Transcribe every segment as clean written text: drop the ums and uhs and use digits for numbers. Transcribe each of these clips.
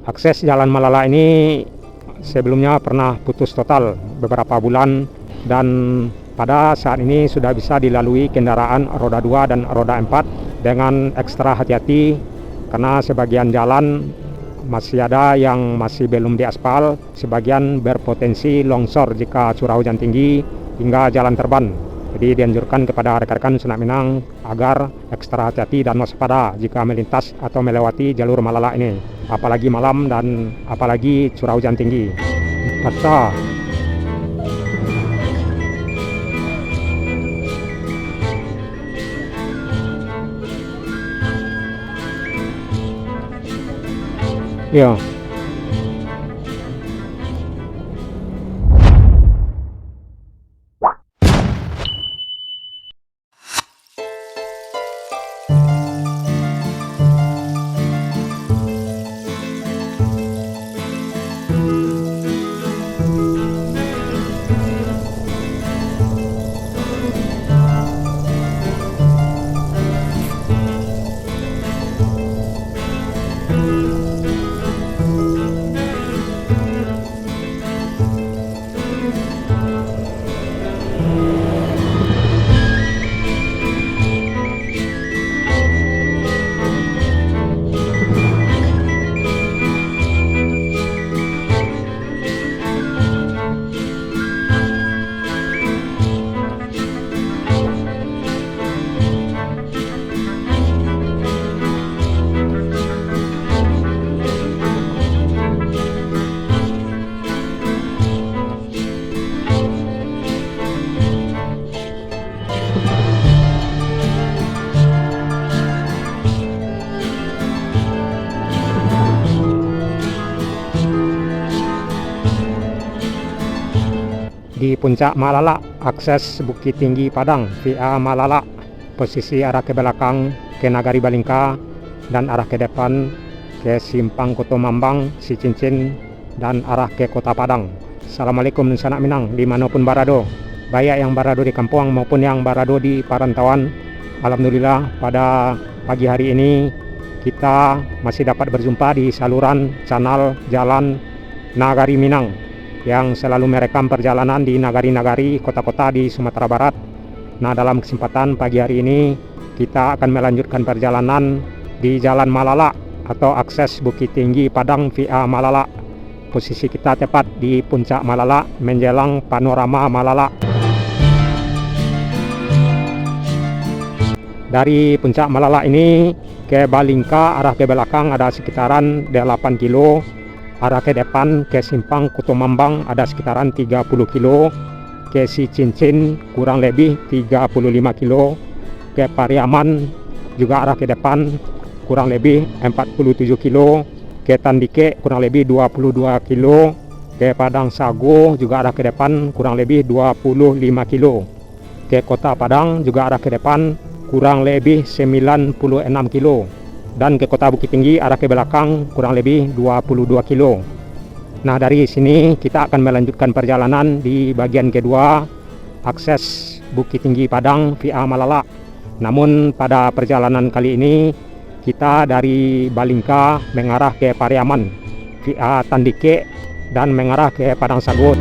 Akses Jalan Malala ini sebelumnya pernah putus total beberapa bulan, dan pada saat ini sudah bisa dilalui kendaraan roda 2 dan roda 4 dengan ekstra hati-hati karena sebagian jalan masih ada yang masih belum diaspal, sebagian berpotensi longsor jika curah hujan tinggi hingga jalan terban. Jadi dianjurkan kepada rekan-rekan Sunak Minang agar ekstra hati-hati dan waspada jika melintas atau melewati jalur Malala ini, apalagi malam dan apalagi curah hujan tinggi. Kata ya. Di puncak Malala, akses Bukit Tinggi Padang via Malala, posisi arah ke belakang ke Nagari Balingka dan arah ke depan ke Simpang Koto Mambang, Si Cincin, dan arah ke Kota Padang. Assalamualaikum Sanak Minang dimanapun berada, baik yang berada di kampung maupun yang berada di perantauan. Alhamdulillah pada pagi hari ini kita masih dapat berjumpa di saluran channel Jalan Nagari Minang yang selalu merekam perjalanan di nagari-nagari kota-kota di Sumatera Barat. Nah, dalam kesempatan pagi hari ini kita akan melanjutkan perjalanan di Jalan Malala atau akses Bukit Tinggi Padang via Malala. Posisi kita tepat di puncak Malala menjelang panorama Malala. Dari puncak Malala ini ke Balingka arah ke belakang ada sekitaran 8 kilo. Arah ke depan ke Simpang Koto Mambang ada sekitaran 30 kilo, ke Si Cincin kurang lebih 35 kilo, ke Pariaman juga arah ke depan kurang lebih 47 kilo, ke Tandike kurang lebih 22 kilo, ke Padang Sago juga arah ke depan kurang lebih 25 kilo, ke Kota Padang juga arah ke depan kurang lebih 96 kilo, dan ke Kota Bukit Tinggi arah ke belakang kurang lebih 22 kilo. Nah, dari sini kita akan melanjutkan perjalanan di bagian kedua akses Bukit Tinggi Padang via Malala. Namun pada perjalanan kali ini kita dari Balingka mengarah ke Pariaman via Tandike dan mengarah ke Padang Sago.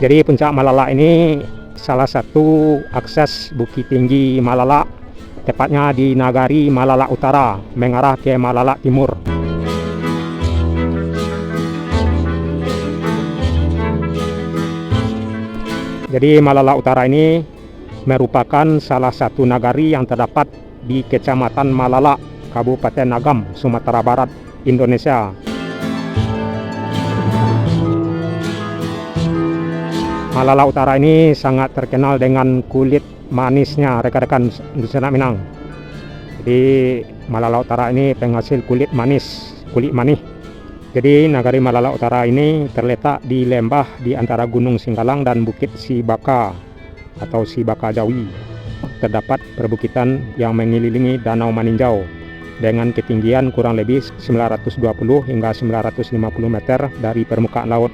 Jadi puncak Malala ini salah satu akses Bukit Tinggi Malala, tepatnya di Nagari Malala Utara mengarah ke Malala Timur. Jadi Malala Utara ini merupakan salah satu nagari yang terdapat di Kecamatan Malala, Kabupaten Agam, Sumatera Barat, Indonesia. Malala Utara ini sangat terkenal dengan kulit manisnya rekan-rekan Sunak Minang. Jadi Malala Utara ini penghasil kulit manis, kulit manis. Jadi nagari Malala Utara ini terletak di lembah di antara Gunung Singgalang dan Bukit Sibaka atau Sibaka Jawi. Terdapat perbukitan yang mengelilingi Danau Maninjau dengan ketinggian kurang lebih 920 hingga 950 meter dari permukaan laut.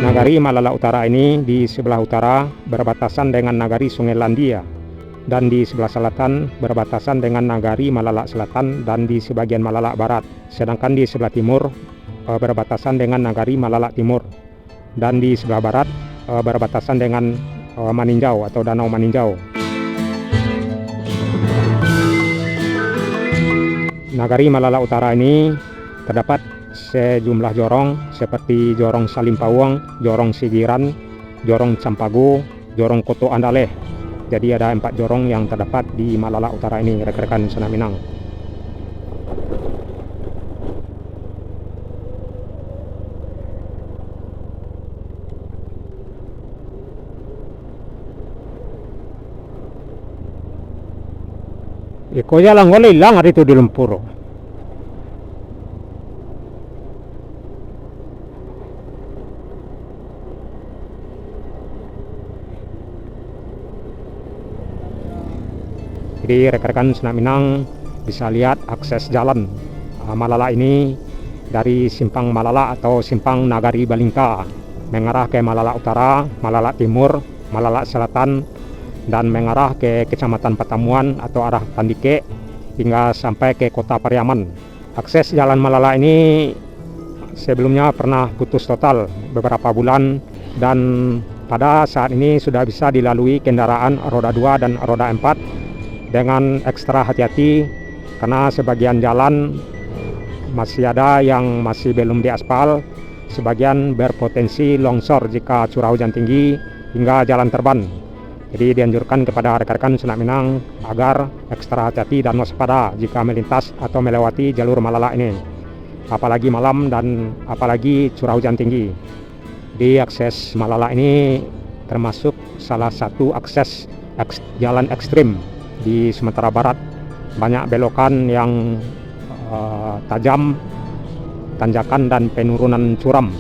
Nagari Malala Utara ini di sebelah utara berbatasan dengan Nagari Sungai Landia, dan di sebelah selatan berbatasan dengan Nagari Malala Selatan dan di sebagian Malala Barat. Sedangkan di sebelah timur berbatasan dengan Nagari Malala Timur, dan di sebelah barat berbatasan dengan Maninjau atau Danau Maninjau. Nagari Malala Utara ini terdapat sejumlah jorong seperti Jorong Salimpawang, Jorong Sigiran, Jorong Campago, Jorong Koto Andaleh. Jadi ada 4 jorong yang terdapat di Malala Utara ini, rekan-rekan Senak Minang. Iko jalan ngole hilang hari itu di lumpur. Jadi rekan-rekan Senak Minang bisa lihat akses jalan Malala ini dari Simpang Malala atau Simpang Nagari Balingka mengarah ke Malala Utara, Malala Timur, Malala Selatan, dan mengarah ke Kecamatan Patamuan atau arah Tandike hingga sampai ke Kota Pariaman. Akses jalan Malala ini sebelumnya pernah putus total beberapa bulan, dan pada saat ini sudah bisa dilalui kendaraan roda 2 dan roda 4 dengan ekstra hati-hati karena sebagian jalan masih ada yang masih belum diaspal, sebagian berpotensi longsor jika curah hujan tinggi hingga jalan terban. Jadi dianjurkan kepada rekan-rekan Senak Minang agar ekstra hati-hati dan waspada jika melintas atau melewati jalur Malala ini, apalagi malam dan apalagi curah hujan tinggi. Di akses Malala ini termasuk salah satu akses jalan ekstrim di Sumatera Barat. Banyak belokan yang tajam, tanjakan dan penurunan curam.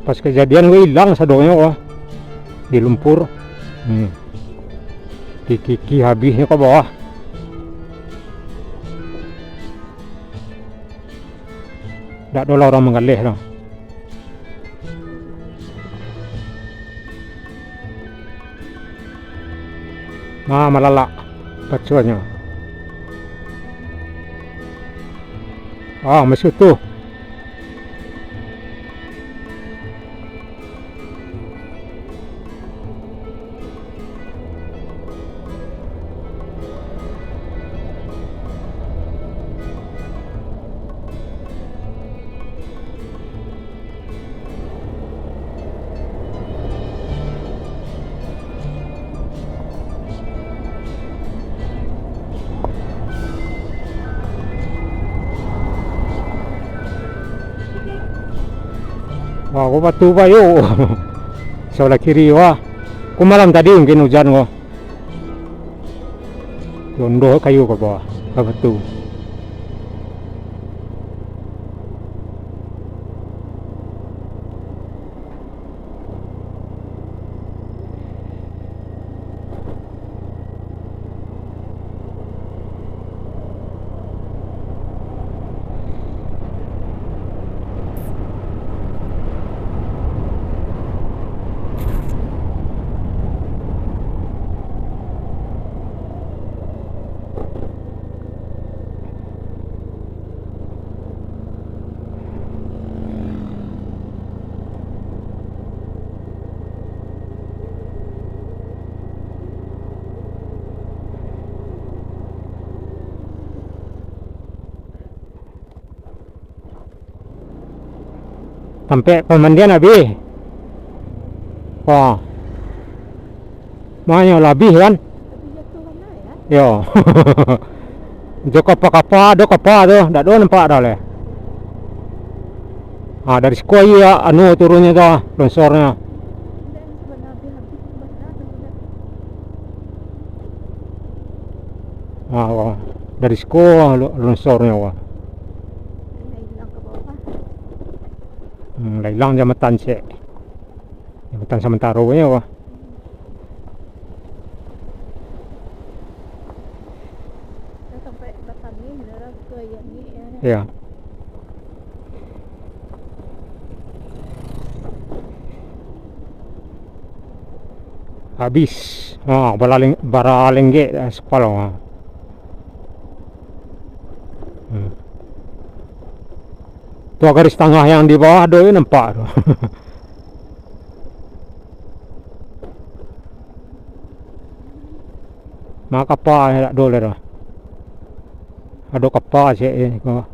Pas kejadian gue hilang sadonya wah di lumpur. Di kiki habisnya ke bawah. Tak ada orang mengalih lah. Malala pacuannya. Masuk tuh. Aku batu pa yuk. Sebelah kiri wah. Kung malam tadi mungkin hujan wah. Londo kayu ke bawah. Ke batu. Sampai pemandian habis. Wah. Makanya lebih kan? Yo. Jo kapal do kapal tuh, dak do nampak dah le. Dari sekolah ya anu turunnya tuh longsornya. Dari sekolah longsornya wah. Hilang jambatan cek. Jambatan sementara ya wah. Sampai batang ini beneran ke yang ini ya. Iya. habis. Baralengge sekolah. Tuh garis tengah yang di bawah doi nampak tuh. Maka apa ya dole dah. Ada kapal sih ko.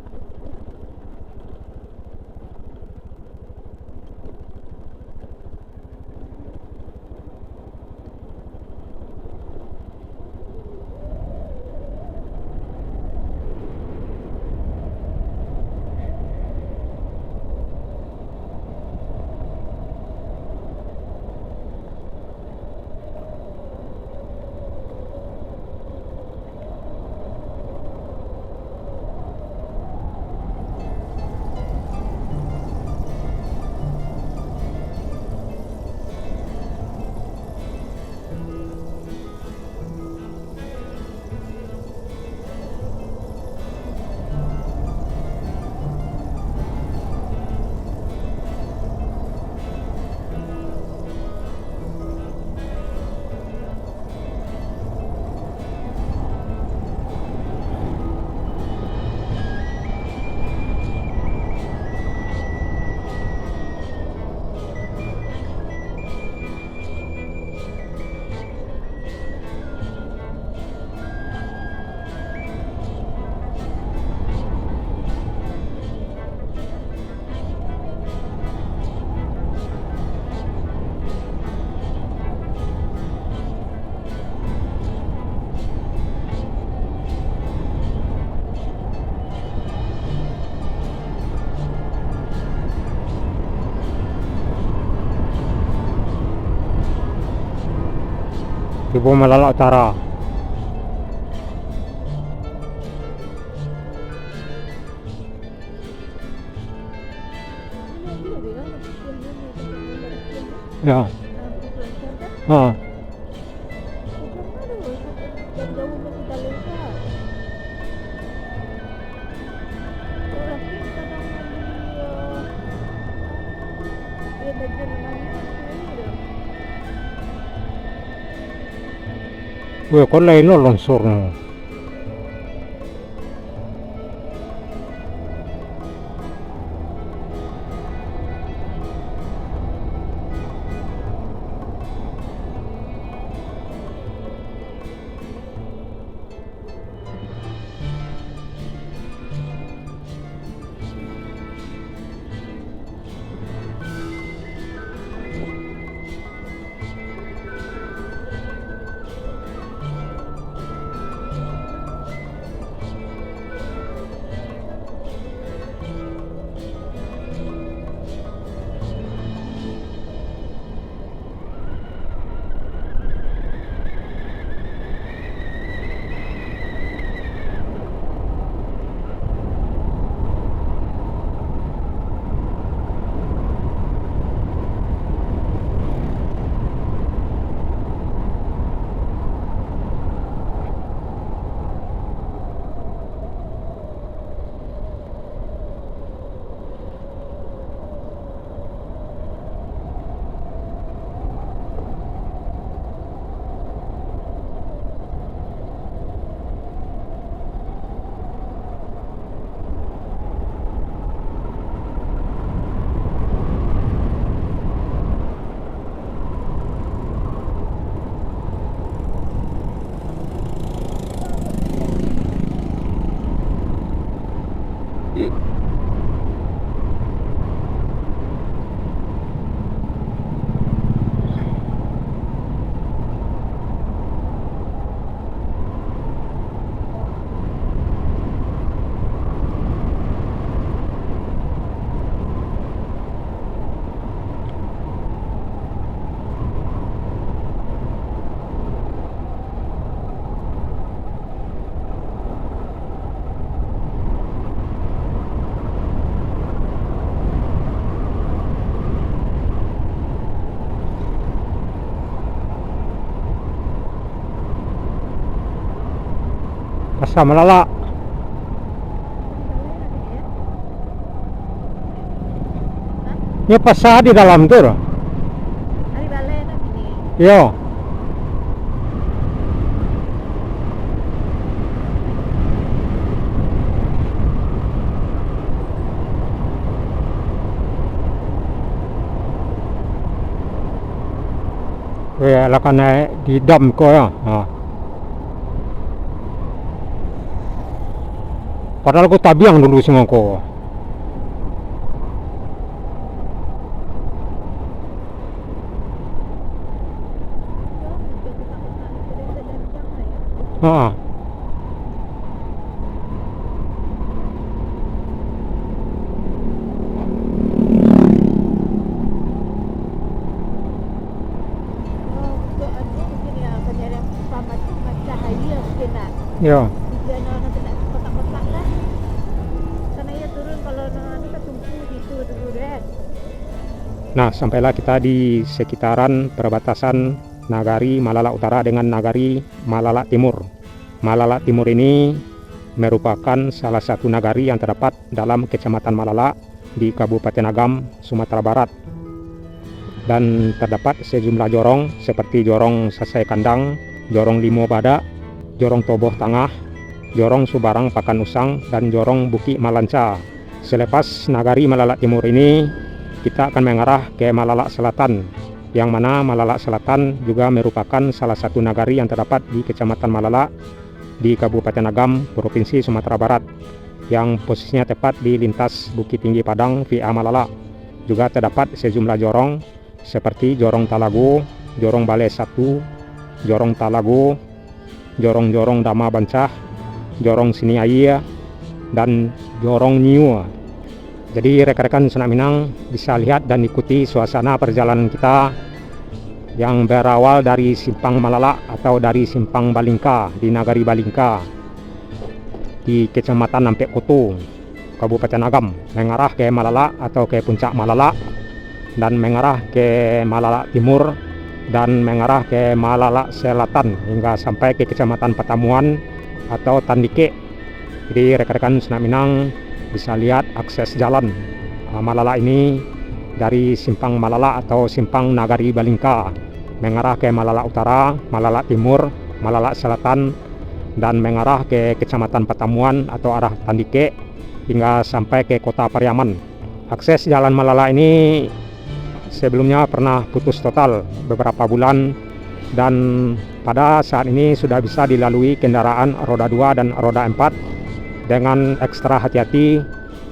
Tibo Malala Utara. Ya. Ah. Weh, kok lain lo longsor no. Pasar Malala. Ini pasar di dalam tuh. Hari balik nak ni. Yo. Ya, lah kan naik di dam ko ya. Padahal ko tabiang dulu semua ko. Ha. Oh, untuk anu mungkin ya penyerang utama tu cahaya mungkin nak. Ya. Dia nak kena kotak-kotak lah. Karena ia turun kalau anu kan tumpu gitu dulu deh. Nah, sampailah kita di sekitaran perbatasan Nagari Malala Utara dengan Nagari Malala Timur. Malala Timur ini merupakan salah satu nagari yang terdapat dalam Kecamatan Malala di Kabupaten Agam, Sumatera Barat. Dan terdapat sejumlah jorong seperti Jorong Sasai Kandang, Jorong Limo Badak, Jorong Toboh Tangah, Jorong Subarang Pakan Usang, dan Jorong Buki Malanca. Selepas Nagari Malala Timur ini, kita akan mengarah ke Malala Selatan, yang mana Malala Selatan juga merupakan salah satu nagari yang terdapat di Kecamatan Malala di Kabupaten Agam, Provinsi Sumatera Barat, yang posisinya tepat di lintas Bukit Tinggi Padang via Malala. Juga terdapat sejumlah jorong seperti Jorong Talago, Jorong Balai 1, Jorong Talago, Jorong-jorong Dama Bancah, Jorong Siniaya, dan Jorong Nyiu. Jadi rekan-rekan Senak Minang bisa lihat dan ikuti suasana perjalanan kita yang berawal dari Simpang Malala atau dari Simpang Balingka di Nagari Balingka di Kecamatan Nampek Koto, Kabupaten Agam, mengarah ke Malala atau ke puncak Malala, dan mengarah ke Malala Timur dan mengarah ke Malala Selatan hingga sampai ke Kecamatan Patamuan atau Tandike. Jadi rekan-rekan Senak Minang bisa lihat akses jalan Malala ini dari Simpang Malala atau Simpang Nagari Balingka mengarah ke Malala Utara, Malala Timur, Malala Selatan, dan mengarah ke Kecamatan Patamuan atau arah Tandike hingga sampai ke Kota Pariaman. Akses jalan Malala ini sebelumnya pernah putus total beberapa bulan, dan pada saat ini sudah bisa dilalui kendaraan roda 2 dan roda 4 dengan ekstra hati-hati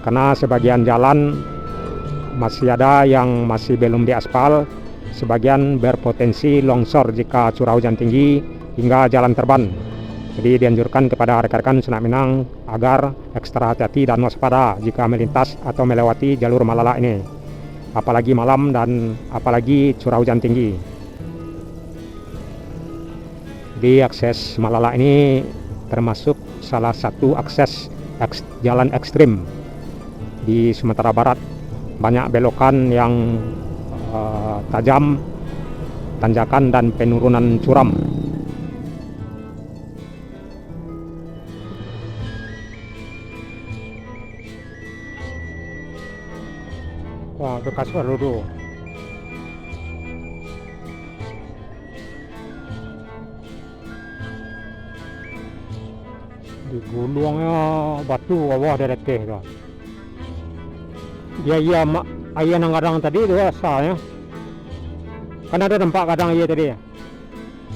karena sebagian jalan masih ada yang masih belum diaspal, sebagian berpotensi longsor jika curah hujan tinggi hingga jalan terban. Jadi dianjurkan kepada rekan-rekan Senak Minang agar ekstra hati-hati dan waspada jika melintas atau melewati jalur Malala ini, apalagi malam dan apalagi curah hujan tinggi. Di akses Malala ini termasuk salah satu akses jalan ekstrim di Sumatera Barat. Banyak belokan yang tajam, tanjakan, dan penurunan curam. Wah, bekas Waludu. Di gulungnya batu bawah dari teh tuh. Iya mak ayah nang kadang tadi itu asalnya. Kan ada tempat kadang iya tadi.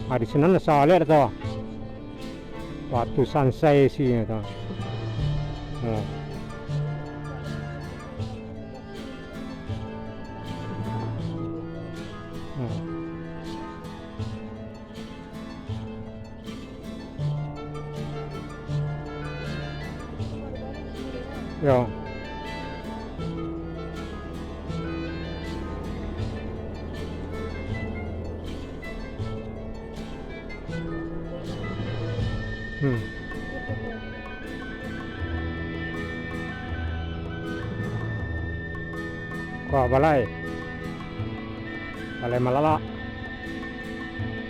Di sana asalnya tuh. Batu sansai sih itu. Oh. Ya. Wah, balai Malala,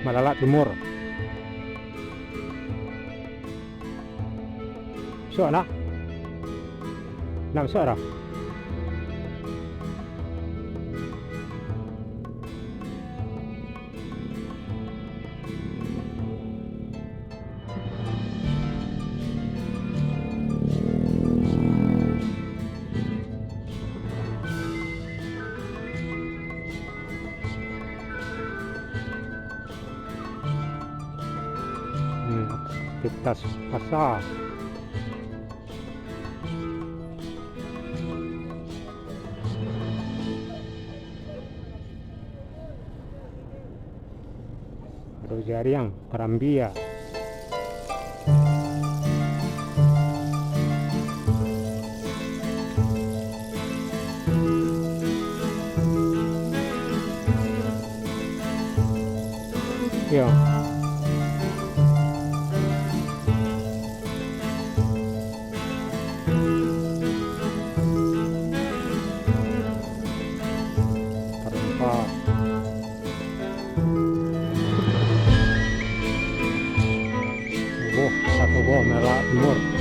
Malala Timur. So nak masuk dah. aktivitas pasar. Rojariang, Karambia. Ya. Perempat. Satu buah merah timur.